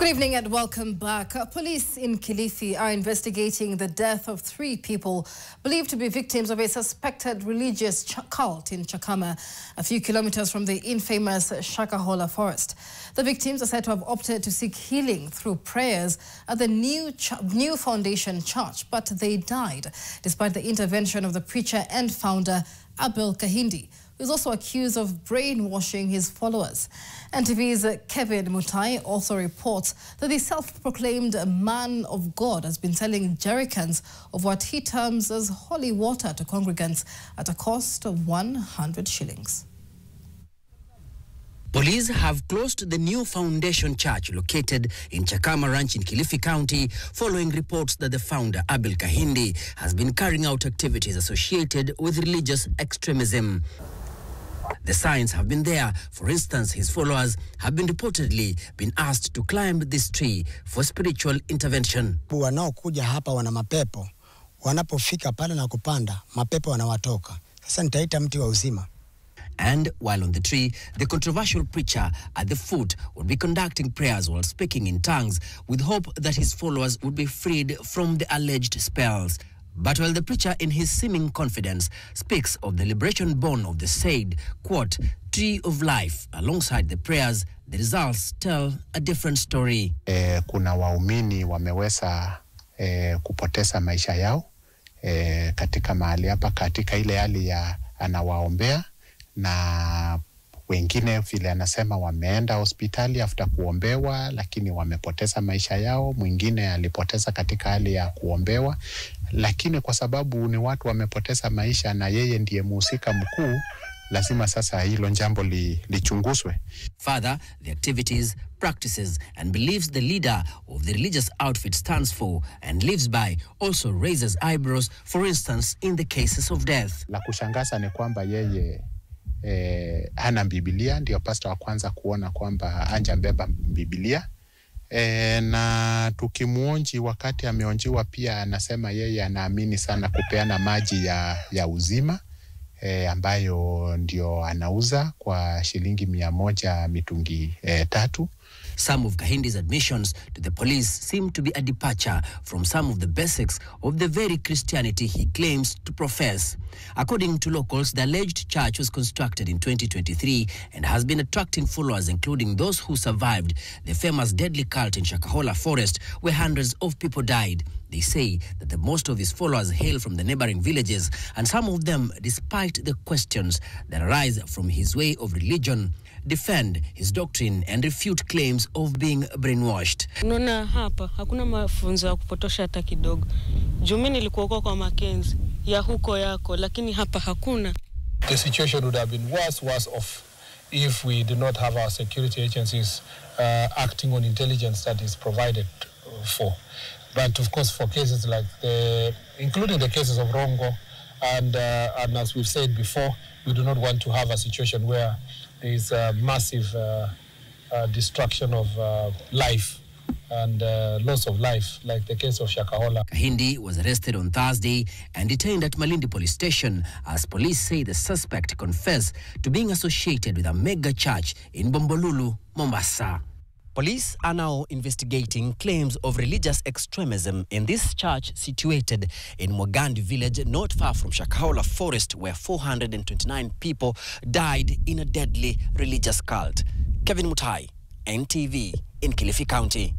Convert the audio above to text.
Good evening and welcome back. Police in Kilifi are investigating the death of 3 people believed to be victims of a suspected religious cult in Chakama, a few kilometers from the infamous Chakama forest. The victims are said to have opted to seek healing through prayers at the New Foundation Church, but they died despite the intervention of the preacher and founder Abel Kahindi, who is also accused of brainwashing his followers. NTV's Kevin Mutai also reports that the self-proclaimed man of God has been selling jerrycans of what he terms as holy water to congregants at a cost of 100 shillings. Police have closed the New Foundation Church located in Chakama Ranch in Kilifi County following reports that the founder, Abel Kahindi, has been carrying out activities associated with religious extremism. The signs have been there. For instance, his followers have been reportedly been asked to climb this tree for spiritual intervention. Wanaokuja hapa wana mapepo. Wanapofika pale na kupanda, mapepo wanawatoka. Sasa nitaita mti wa uzima. And while on the tree, the controversial preacher at the foot would be conducting prayers while speaking in tongues with hope that his followers would be freed from the alleged spells. But while the preacher, in his seeming confidence, speaks of the liberation born of the said, quote, tree of life, alongside the prayers, the results tell a different story. Kuna waumini wameweza kupoteza maisha yao katika mahali hapa, katika ile hali ya anawaombea, na wengine vile anasema wameenda hospitali after kuombewa, lakini wamepoteza maisha yao. Mwingine alipoteza katika hali ya kuombewa, lakini kwa sababu ni watu wamepoteza maisha na yeye ndiye mhusika mkuu, lazima sasa hilo jambo lichunguzwe. Further, the activities, practices and beliefs the leader of the religious outfit stands for and lives by also raises eyebrows, for instance, in the cases of death. La kushangaza ni kwamba yeye hana Biblia, ndio pastor wa kwanza kuona kwamba anjabeba Biblia. Na tukimuonji wakati ameonjiwa pia anasema yeye anaamini sana kupeana maji ya uzima, ambayo ndio anauza kwa shilingi 100 mitungi 3. Some of Kahindi's admissions to the police seem to be a departure from some of the basics of the very Christianity he claims to profess. According to locals, the alleged church was constructed in 2023 and has been attracting followers, including those who survived the famous deadly cult in Chakama forest, where hundreds of people died. They say that the most of his followers hail from the neighboring villages, and some of them, despite the questions that arise from his way of religion, defend his doctrine and refute claims of being brainwashed. Unaona hapa hakuna mafunzo ya kupotosha hata kidogo. Jumi nilikuwa kwa Mackenzie ya huko yako, lakini hapa hakuna. The situation would have been worse off if we did not have our security agencies acting on intelligence that is provided for. But of course, for cases like including the cases of Rongo, and as we've said before, we do not want to have a situation where there is a massive destruction of life and loss of life, like the case of Chakama. Kahindi was arrested on Thursday and detained at Malindi police station as police say the suspect confessed to being associated with a mega church in Bombolulu, Mombasa. Police are now investigating claims of religious extremism in this church situated in Mwagandi village, not far from Chakama forest, where 429 people died in a deadly religious cult. Kevin Mutai, NTV, in Kilifi County.